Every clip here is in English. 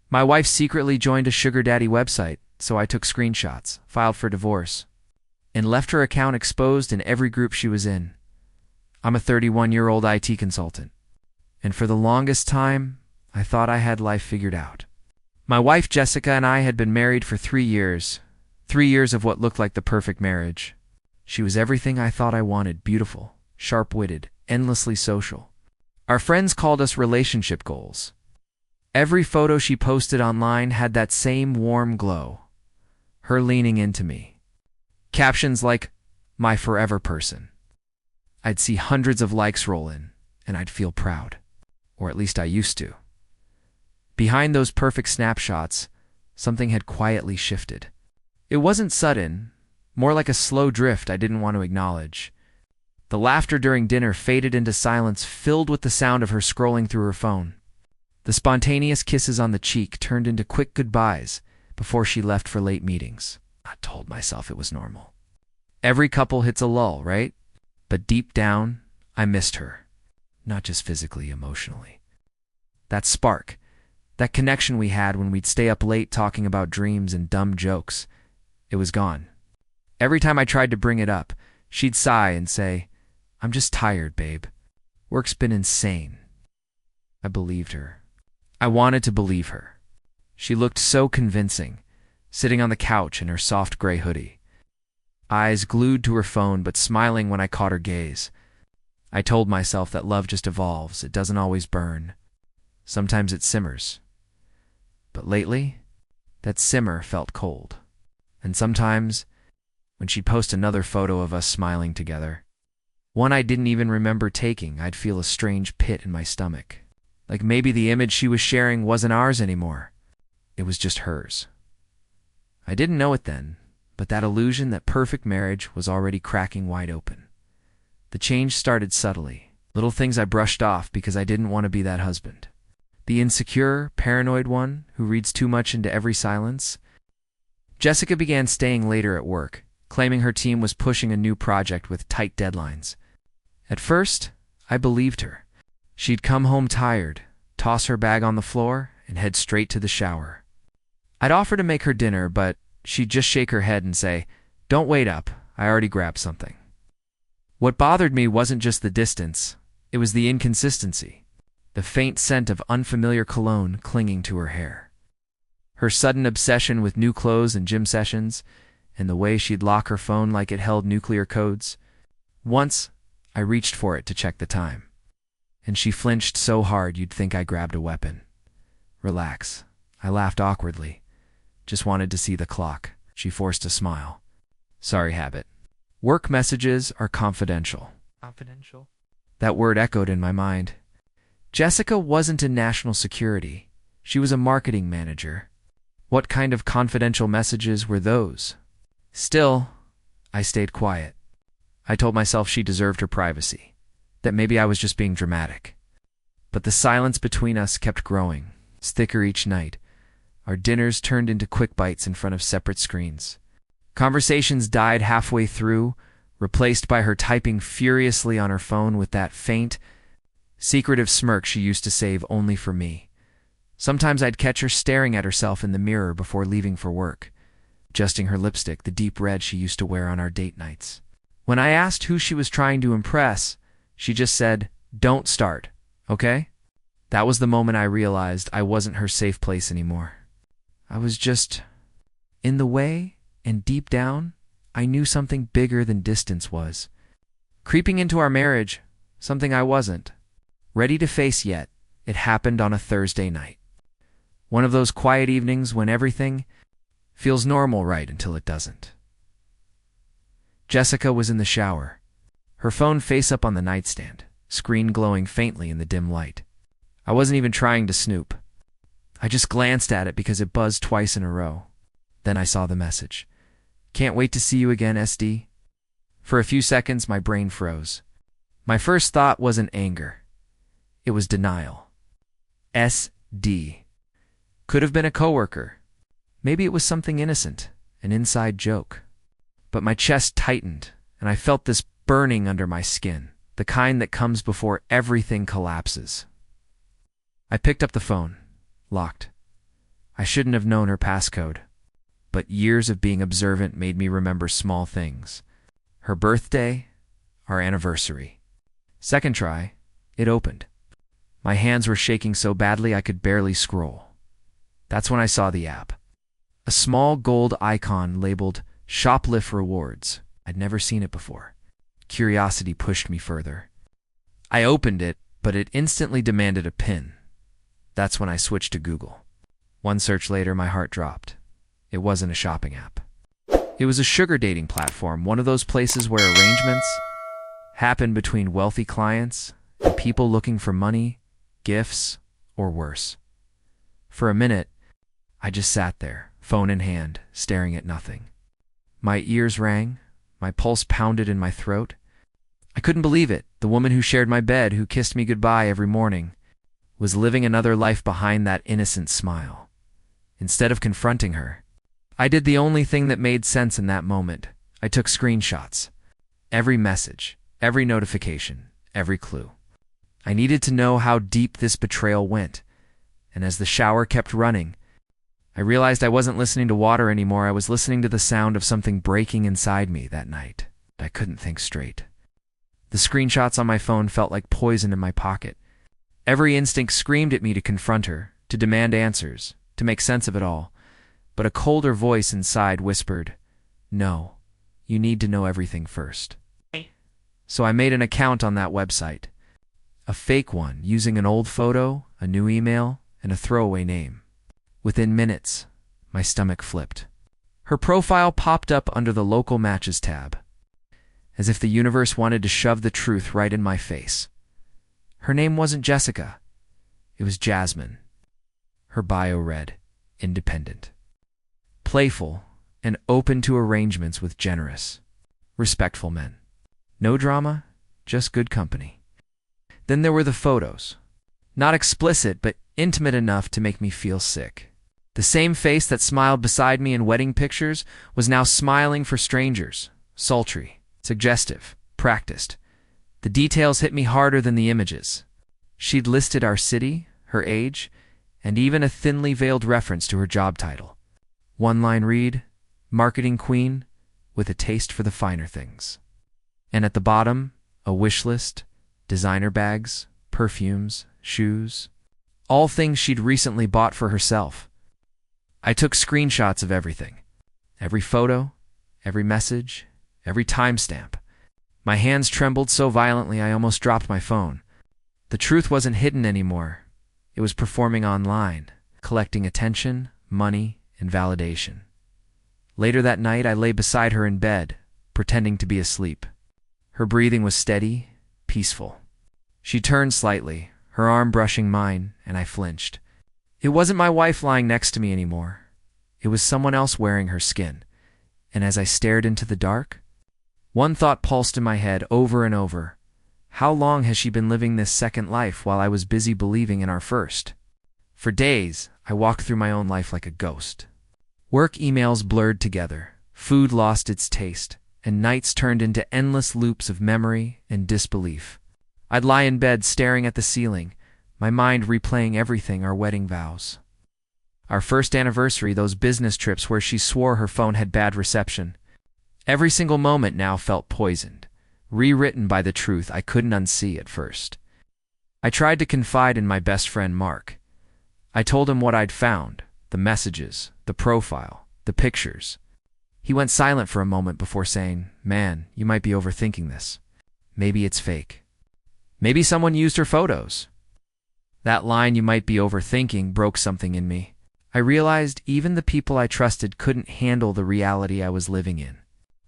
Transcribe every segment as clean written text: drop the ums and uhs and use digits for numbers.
My wife secretly joined a sugar daddy website, so I took screenshots, filed for divorce, and left her account exposed in every group she was in. I'm a 31-year-old IT consultant, and for the longest time, I thought I had life figured out. My wife Jessica and I had been married for 3 years, 3 years of what looked like the perfect marriage. She was everything I thought I wanted: beautiful, sharp-witted, endlessly social. Our friends called us relationship goals. Every photo she posted online had that same warm glow, her leaning into me. Captions like, "My forever person." I'd see hundreds of likes roll in, and I'd feel proud. Or at least I used to. Behind those perfect snapshots, something had quietly shifted. It wasn't sudden, more like a slow drift I didn't want to acknowledge. The laughter during dinner faded into silence, filled with the sound of her scrolling through her phone. The spontaneous kisses on the cheek turned into quick goodbyes before she left for late meetings. I told myself it was normal. Every couple hits a lull, right? But deep down, I missed her. Not just physically, emotionally. That spark, that connection we had when we'd stay up late talking about dreams and dumb jokes, it was gone. Every time I tried to bring it up, she'd sigh and say, "I'm just tired, babe. Work's been insane." I believed her. I wanted to believe her. She looked so convincing, sitting on the couch in her soft gray hoodie. Eyes glued to her phone but smiling when I caught her gaze. I told myself that love just evolves. It doesn't always burn. Sometimes it simmers. But lately, that simmer felt cold. And sometimes, when she'd post another photo of us smiling together, one I didn't even remember taking, I'd feel a strange pit in my stomach. Like maybe the image she was sharing wasn't ours anymore. It was just hers. I didn't know it then, but that illusion, that perfect marriage, was already cracking wide open. The change started subtly. Little things I brushed off because I didn't want to be that husband. The insecure, paranoid one who reads too much into every silence. Jessica began staying later at work, claiming her team was pushing a new project with tight deadlines. At first, I believed her. She'd come home tired, toss her bag on the floor, and head straight to the shower. I'd offer to make her dinner, but she'd just shake her head and say, "Don't wait up, I already grabbed something." What bothered me wasn't just the distance, it was the inconsistency, the faint scent of unfamiliar cologne clinging to her hair. Her sudden obsession with new clothes and gym sessions, and the way she'd lock her phone like it held nuclear codes. Once, I reached for it to check the time, and she flinched so hard you'd think I grabbed a weapon. "Relax." I laughed awkwardly. "Just wanted to see the clock." She forced a smile. "Sorry, habit. Work messages are confidential." Confidential? That word echoed in my mind. Jessica wasn't in national security. She was a marketing manager. What kind of confidential messages were those? Still, I stayed quiet. I told myself she deserved her privacy, that maybe I was just being dramatic. But the silence between us kept growing, thicker each night. Our dinners turned into quick bites in front of separate screens. Conversations died halfway through, replaced by her typing furiously on her phone with that faint, secretive smirk she used to save only for me. Sometimes I'd catch her staring at herself in the mirror before leaving for work, adjusting her lipstick, the deep red she used to wear on our date nights. When I asked who she was trying to impress, she just said, "Don't start, okay?" That was the moment I realized I wasn't her safe place anymore. I was just in the way, and deep down, I knew something bigger than distance was. Creeping into our marriage, something I wasn't ready to face yet. It happened on a Thursday night. One of those quiet evenings when everything feels normal right until it doesn't. Jessica was in the shower, her phone face up on the nightstand, screen glowing faintly in the dim light. I wasn't even trying to snoop. I just glanced at it because it buzzed twice in a row. Then I saw the message. "Can't wait to see you again, SD." For a few seconds, my brain froze. My first thought wasn't anger. It was denial. SD. Could have been a coworker. Maybe it was something innocent, an inside joke. But my chest tightened, and I felt this burning under my skin, the kind that comes before everything collapses. I picked up the phone. Locked. I shouldn't have known her passcode, but years of being observant made me remember small things. Her birthday, our anniversary. Second try, it opened. My hands were shaking so badly I could barely scroll. That's when I saw the app. A small gold icon labeled Shoplift Rewards. I'd never seen it before. Curiosity pushed me further. I opened it, but it instantly demanded a PIN. That's when I switched to Google. One search later, my heart dropped. It wasn't a shopping app. It was a sugar dating platform, one of those places where arrangements happen between wealthy clients and people looking for money, gifts, or worse. For a minute, I just sat there, phone in hand, staring at nothing. My ears rang, my pulse pounded in my throat. I couldn't believe it. The woman who shared my bed, who kissed me goodbye every morning, was living another life behind that innocent smile. Instead of confronting her, I did the only thing that made sense in that moment. I took screenshots. Every message, every notification, every clue. I needed to know how deep this betrayal went, and as the shower kept running, I realized I wasn't listening to water anymore. I was listening to the sound of something breaking inside me that night. I couldn't think straight. The screenshots on my phone felt like poison in my pocket. Every instinct screamed at me to confront her, to demand answers, to make sense of it all. But a colder voice inside whispered, "No, you need to know everything first." So I made an account on that website. A fake one, using an old photo, a new email, and a throwaway name. Within minutes, my stomach flipped. Her profile popped up under the local matches tab, as if the universe wanted to shove the truth right in my face. Her name wasn't Jessica. It was Jasmine. Her bio read, independent, playful, and open to arrangements with generous, respectful men. No drama, just good company. Then there were the photos. Not explicit, but intimate enough to make me feel sick. The same face that smiled beside me in wedding pictures was now smiling for strangers. Sultry, suggestive, practiced. The details hit me harder than the images. She'd listed our city, her age, and even a thinly veiled reference to her job title. One-line read, marketing queen with a taste for the finer things. And at the bottom, a wish list, designer bags, perfumes, shoes, all things she'd recently bought for herself. I took screenshots of everything. Every photo, every message, every timestamp. My hands trembled so violently I almost dropped my phone. The truth wasn't hidden anymore. It was performing online, collecting attention, money, and validation. Later that night, I lay beside her in bed, pretending to be asleep. Her breathing was steady, peaceful. She turned slightly, her arm brushing mine, and I flinched. It wasn't my wife lying next to me anymore. It was someone else wearing her skin. And as I stared into the dark, one thought pulsed in my head over and over. How long has she been living this second life while I was busy believing in our first? For days, I walked through my own life like a ghost. Work emails blurred together, food lost its taste, and nights turned into endless loops of memory and disbelief. I'd lie in bed staring at the ceiling, my mind replaying everything: our wedding vows, our first anniversary, those business trips where she swore her phone had bad reception. Every single moment now felt poisoned, rewritten by the truth I couldn't unsee at first. I tried to confide in my best friend Mark. I told him what I'd found, the messages, the profile, the pictures. He went silent for a moment before saying, "Man, you might be overthinking this. Maybe it's fake. Maybe someone used her photos." That line, "you might be overthinking," broke something in me. I realized even the people I trusted couldn't handle the reality I was living in.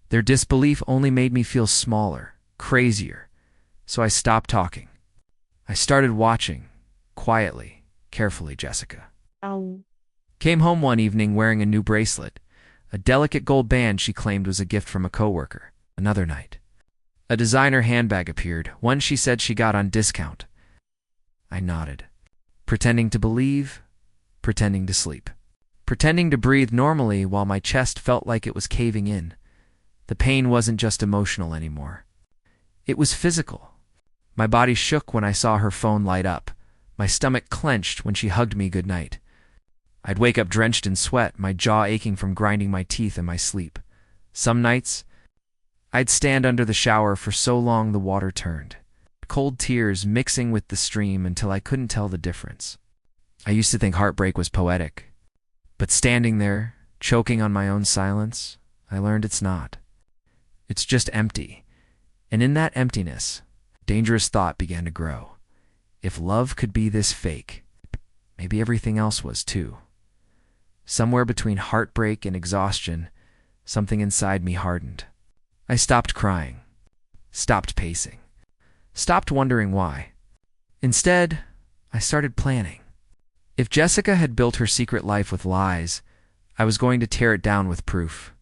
Their disbelief only made me feel smaller, crazier. So I stopped talking. I started watching, quietly, carefully. Jessica came home one evening wearing a new bracelet, a delicate gold band she claimed was a gift from a coworker. Another night, a designer handbag appeared, one she said she got on discount. I nodded, pretending to believe, pretending to sleep, pretending to breathe normally while my chest felt like it was caving in. The pain wasn't just emotional anymore. It was physical. My body shook when I saw her phone light up. My stomach clenched when she hugged me goodnight. I'd wake up drenched in sweat, my jaw aching from grinding my teeth in my sleep. Some nights, I'd stand under the shower for so long the water turned, cold tears mixing with the stream until I couldn't tell the difference. I used to think heartbreak was poetic, but standing there, choking on my own silence, I learned it's not. It's just empty. And in that emptiness, a dangerous thought began to grow. If love could be this fake, maybe everything else was too. Somewhere between heartbreak and exhaustion, something inside me hardened. I stopped crying, stopped pacing, stopped wondering why. Instead, I started planning. If Jessica had built her secret life with lies, I was going to tear it down with proof.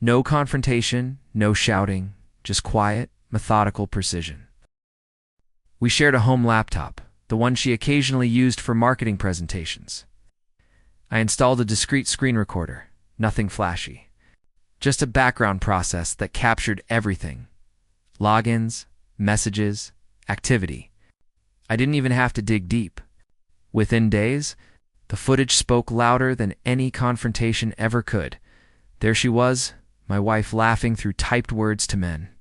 No confrontation, no shouting, just quiet, methodical precision. We shared a home laptop, the one she occasionally used for marketing presentations. I installed a discreet screen recorder, nothing flashy. Just a background process that captured everything. Logins, messages, activity. I didn't even have to dig deep. Within days, the footage spoke louder than any confrontation ever could. There she was, my wife laughing through typed words to men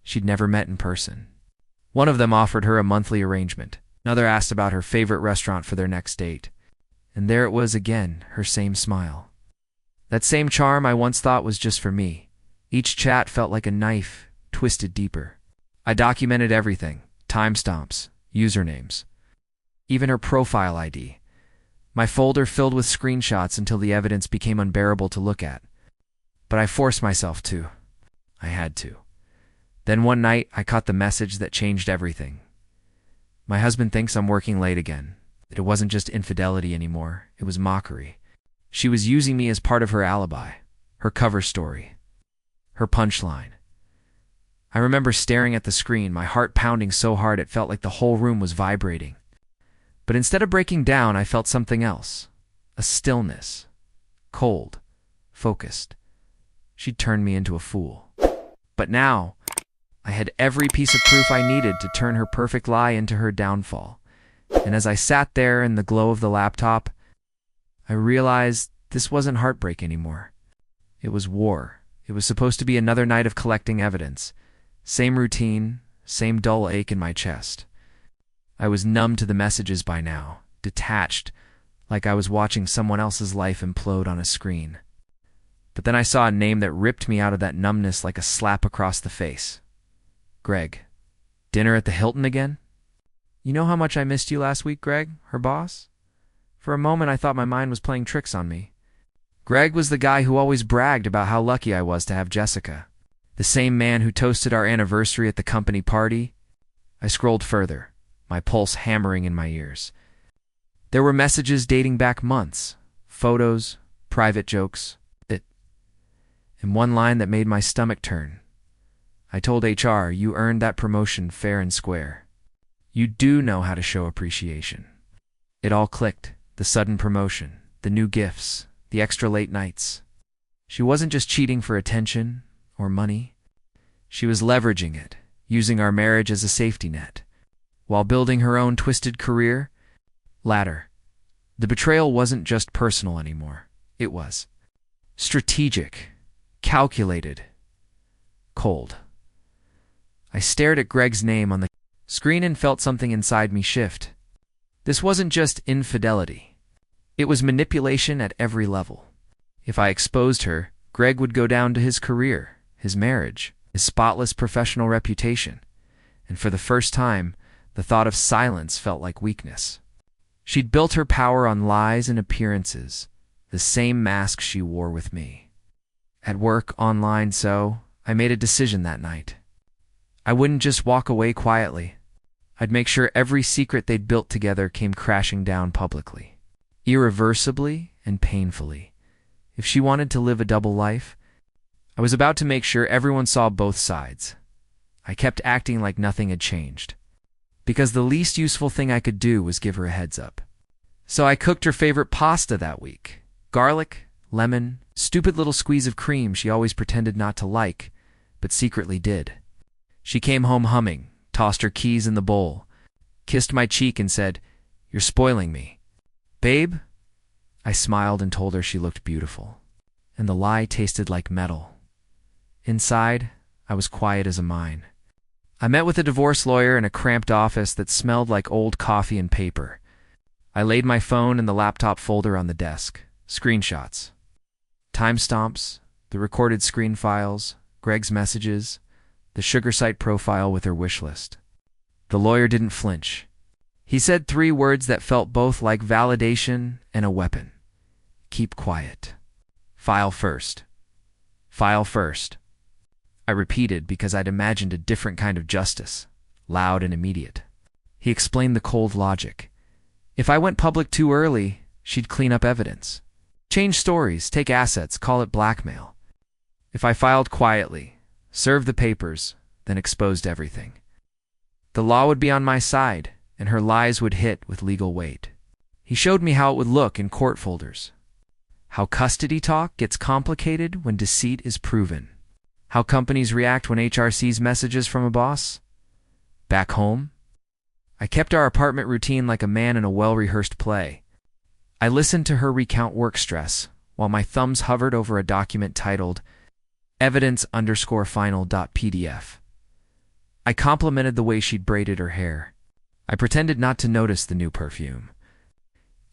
she'd never met in person. One of them offered her a monthly arrangement. Another asked about her favorite restaurant for their next date. And there it was again, her same smile. That same charm I once thought was just for me. Each chat felt like a knife, twisted deeper. I documented everything, timestamps, usernames, even her profile ID. My folder filled with screenshots until the evidence became unbearable to look at. But I forced myself to. I had to. Then one night, I caught the message that changed everything. My husband thinks I'm working late again. It wasn't just infidelity anymore, it was mockery. She was using me as part of her alibi, her cover story, her punchline. I remember staring at the screen, my heart pounding so hard it felt like the whole room was vibrating. But instead of breaking down, I felt something else. A stillness. Cold. Focused. She'd turned me into a fool. But now, I had every piece of proof I needed to turn her perfect lie into her downfall. And as I sat there in the glow of the laptop, I realized this wasn't heartbreak anymore. It was war. It was supposed to be another night of collecting evidence. Same routine, same dull ache in my chest. I was numb to the messages by now, detached, like I was watching someone else's life implode on a screen. But then I saw a name that ripped me out of that numbness like a slap across the face. Greg. Dinner at the Hilton again? You know how much I missed you last week, Greg, her boss? For a moment, I thought my mind was playing tricks on me. Greg was the guy who always bragged about how lucky I was to have Jessica. The same man who toasted our anniversary at the company party. I scrolled further, my pulse hammering in my ears. There were messages dating back months, photos, private jokes, and one line that made my stomach turn. I told HR, you earned that promotion fair and square. You do know how to show appreciation. It all clicked. The sudden promotion, the new gifts, the extra late nights. She wasn't just cheating for attention or money. She was leveraging it, using our marriage as a safety net, while building her own twisted career ladder. The betrayal wasn't just personal anymore. It was strategic, calculated, cold. I stared at Greg's name on the screen and felt something inside me shift. This wasn't just infidelity. It was manipulation at every level. If I exposed her, Greg would go down to his career, his marriage, his spotless professional reputation. And for the first time, the thought of silence felt like weakness. She'd built her power on lies and appearances, the same mask she wore with me. At work, online, so I made a decision that night. I wouldn't just walk away quietly. I'd make sure every secret they'd built together came crashing down publicly, irreversibly and painfully. If she wanted to live a double life, I was about to make sure everyone saw both sides. I kept acting like nothing had changed, because the least useful thing I could do was give her a heads up. So I cooked her favorite pasta that week. Garlic, lemon, stupid little squeeze of cream she always pretended not to like, but secretly did. She came home humming, tossed her keys in the bowl, kissed my cheek and said, "You're spoiling me." "Babe?" I smiled and told her she looked beautiful, and the lie tasted like metal. Inside, I was quiet as a mine. I met with a divorce lawyer in a cramped office that smelled like old coffee and paper. I laid my phone in the laptop folder on the desk. Screenshots. Timestamps, the recorded screen files, Greg's messages, the sugar site profile with her wish list. The lawyer didn't flinch. He said 3 words that felt both like validation and a weapon. Keep quiet. File first. File first. I repeated because I'd imagined a different kind of justice, loud and immediate. He explained the cold logic. If I went public too early, she'd clean up evidence. Change stories, take assets, call it blackmail. If I filed quietly, served the papers, then exposed everything, the law would be on my side, and her lies would hit with legal weight. He showed me how it would look in court folders. How custody talk gets complicated when deceit is proven. How companies react when HR sees messages from a boss. Back home, I kept our apartment routine like a man in a well-rehearsed play. I listened to her recount work stress while my thumbs hovered over a document titled evidence_final.pdf. I complimented the way she'd braided her hair. I pretended not to notice the new perfume.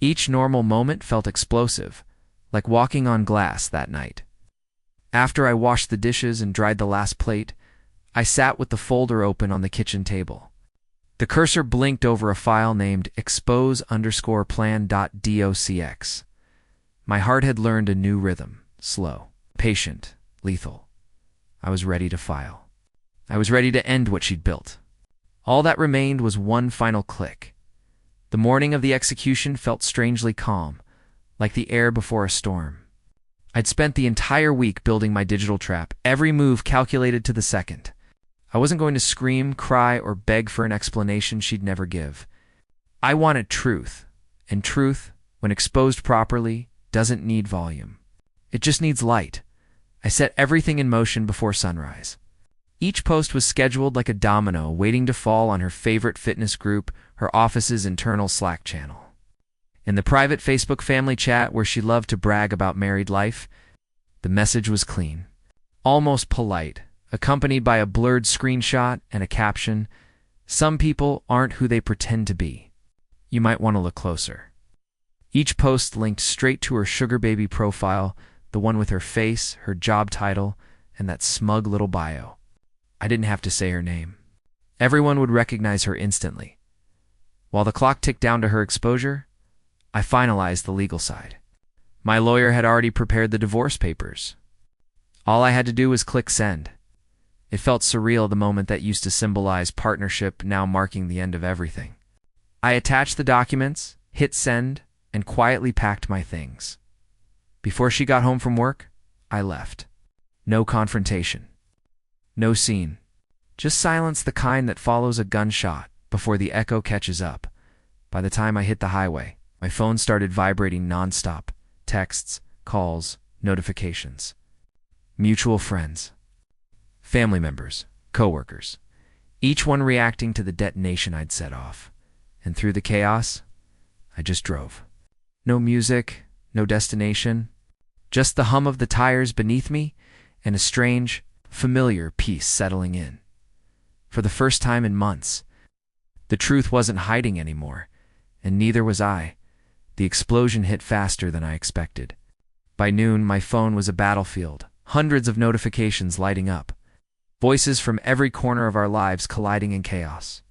Each normal moment felt explosive, like walking on glass that night. After I washed the dishes and dried the last plate, I sat with the folder open on the kitchen table. The cursor blinked over a file named expose_plan.docx. My heart had learned a new rhythm, slow, patient, lethal. I was ready to file. I was ready to end what she'd built. All that remained was one final click. The morning of the execution felt strangely calm, like the air before a storm. I'd spent the entire week building my digital trap, every move calculated to the second. I wasn't going to scream, cry, or beg for an explanation she'd never give. I wanted truth, and truth, when exposed properly, doesn't need volume. It just needs light. I set everything in motion before sunrise. Each post was scheduled like a domino waiting to fall on her favorite fitness group, her office's internal Slack channel. In the private Facebook family chat where she loved to brag about married life, the message was clean, almost polite, accompanied by a blurred screenshot and a caption, "Some people aren't who they pretend to be. You might want to look closer." Each post linked straight to her sugar baby profile, the one with her face, her job title, and that smug little bio. I didn't have to say her name. Everyone would recognize her instantly. While the clock ticked down to her exposure, I finalized the legal side. My lawyer had already prepared the divorce papers. All I had to do was click send. It felt surreal, the moment that used to symbolize partnership now marking the end of everything. I attached the documents, hit send, and quietly packed my things. Before she got home from work, I left. No confrontation. No scene. Just silence, the kind that follows a gunshot before the echo catches up. By the time I hit the highway, my phone started vibrating nonstop. Texts, calls, notifications. Mutual friends. Family members, coworkers, each one reacting to the detonation I'd set off. And through the chaos, I just drove. No music, no destination, just the hum of the tires beneath me and a strange, familiar peace settling in. For the first time in months, the truth wasn't hiding anymore, and neither was I. The explosion hit faster than I expected. By noon, my phone was a battlefield, hundreds of notifications lighting up. Voices from every corner of our lives colliding in chaos.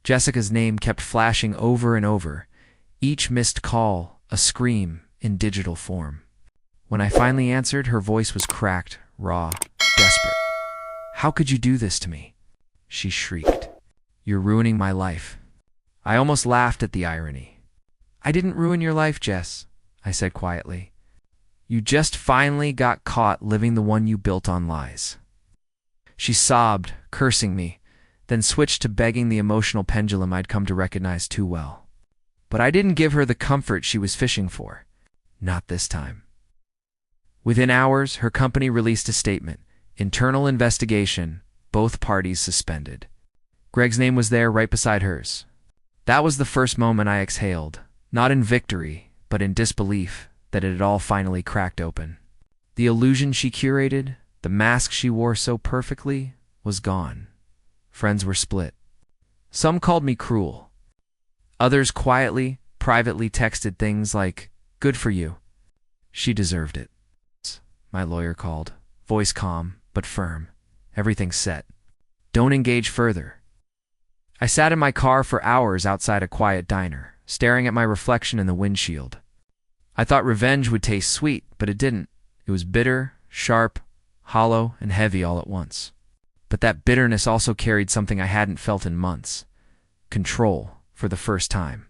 Jessica's name kept flashing over and over, each missed call a scream in digital form. When I finally answered, her voice was cracked, raw, desperate. "How could you do this to me?" she shrieked. "You're ruining my life." I almost laughed at the irony. "I didn't ruin your life, Jess," I said quietly. "You just finally got caught living the one you built on lies." She sobbed, cursing me, then switched to begging, the emotional pendulum I'd come to recognize too well. But I didn't give her the comfort she was fishing for. Not this time. Within hours, her company released a statement. Internal investigation, both parties suspended. Greg's name was there right beside hers. That was the first moment I exhaled, not in victory, but in disbelief that it had all finally cracked open. The illusion she curated, the mask she wore so perfectly, was gone. Friends were split. Some called me cruel. Others quietly, privately texted things like, "Good for you. She deserved it." My lawyer called, voice calm but firm. "Everything's set. Don't engage further." I sat in my car for hours outside a quiet diner, staring at my reflection in the windshield. I thought revenge would taste sweet, but it didn't. It was bitter, sharp, hollow, and heavy all at once. But that bitterness also carried something I hadn't felt in months: control, for the first time.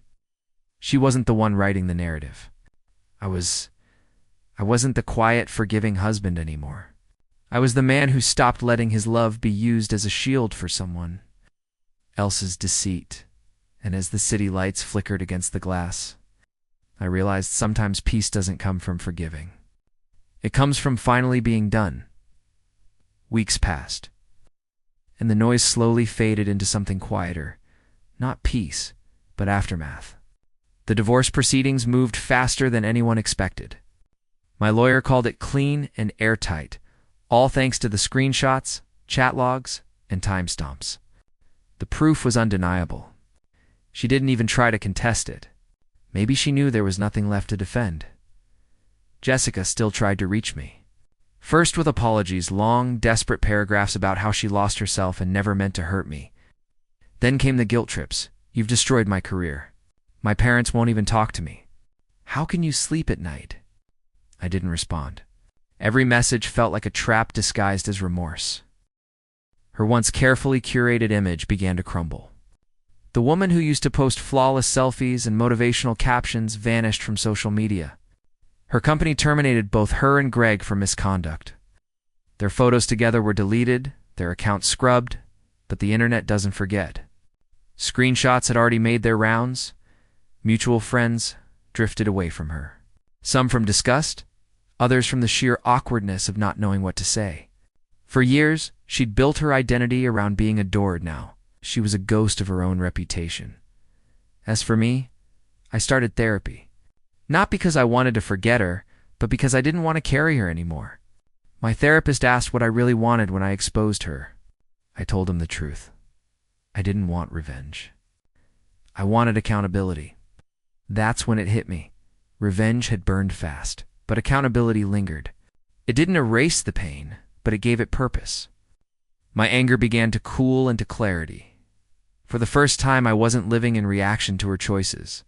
She wasn't the one writing the narrative. I wasn't the quiet, forgiving husband anymore. I was the man who stopped letting his love be used as a shield for someone else's deceit. And as the city lights flickered against the glass, I realized sometimes peace doesn't come from forgiving. It comes from finally being done. Weeks passed, and the noise slowly faded into something quieter. Not peace, but aftermath. The divorce proceedings moved faster than anyone expected. My lawyer called it clean and airtight, all thanks to the screenshots, chat logs, and timestamps. The proof was undeniable. She didn't even try to contest it. Maybe she knew there was nothing left to defend. Jessica still tried to reach me. First with apologies, long, desperate paragraphs about how she lost herself and never meant to hurt me. Then came the guilt trips. "You've destroyed my career. My parents won't even talk to me. How can you sleep at night?" I didn't respond. Every message felt like a trap disguised as remorse. Her once carefully curated image began to crumble. The woman who used to post flawless selfies and motivational captions vanished from social media. Her company terminated both her and Greg for misconduct. Their photos together were deleted, their accounts scrubbed, but the internet doesn't forget. Screenshots had already made their rounds. Mutual friends drifted away from her. Some from disgust, others from the sheer awkwardness of not knowing what to say. For years, she'd built her identity around being adored. Now she was a ghost of her own reputation. As for me, I started therapy. Not because I wanted to forget her, but because I didn't want to carry her anymore. My therapist asked what I really wanted when I exposed her. I told him the truth. I didn't want revenge. I wanted accountability. That's when it hit me. Revenge had burned fast, but accountability lingered. It didn't erase the pain, but it gave it purpose. My anger began to cool into clarity. For the first time, I wasn't living in reaction to her choices.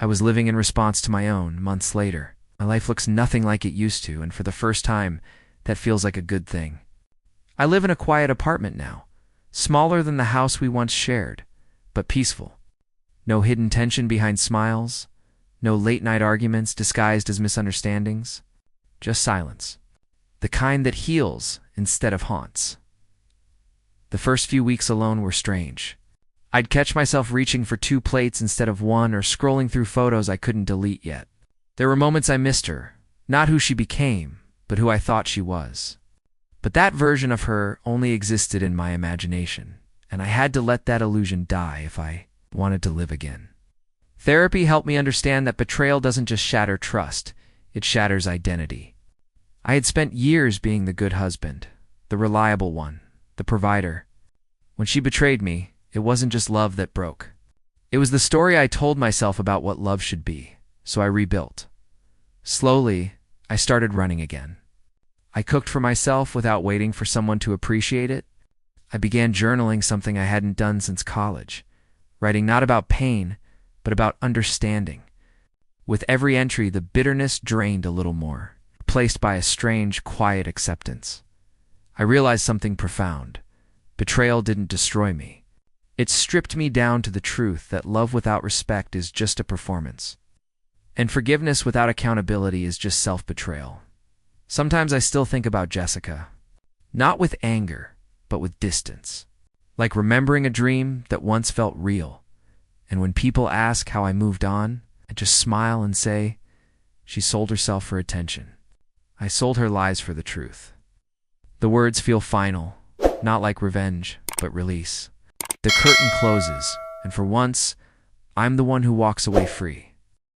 I was living in response to my own. Months later, my life looks nothing like it used to, and for the first time, that feels like a good thing. I live in a quiet apartment now, smaller than the house we once shared, but peaceful. No hidden tension behind smiles, no late-night arguments disguised as misunderstandings, just silence. The kind that heals instead of haunts. The first few weeks alone were strange. I'd catch myself reaching for 2 plates instead of 1, or scrolling through photos I couldn't delete yet. There were moments I missed her, not who she became, but who I thought she was. But that version of her only existed in my imagination, and I had to let that illusion die if I wanted to live again. Therapy helped me understand that betrayal doesn't just shatter trust, it shatters identity. I had spent years being the good husband, the reliable one, the provider. When she betrayed me, it wasn't just love that broke. It was the story I told myself about what love should be, so I rebuilt. Slowly, I started running again. I cooked for myself without waiting for someone to appreciate it. I began journaling, something I hadn't done since college, writing not about pain, but about understanding. With every entry, the bitterness drained a little more, replaced by a strange, quiet acceptance. I realized something profound. Betrayal didn't destroy me. It stripped me down to the truth that love without respect is just a performance. And forgiveness without accountability is just self-betrayal. Sometimes I still think about Jessica, not with anger, but with distance. Like remembering a dream that once felt real. And when people ask how I moved on, I just smile and say, she sold herself for attention. I sold her lies for the truth. The words feel final, not like revenge, but release. The curtain closes, and for once, I'm the one who walks away free.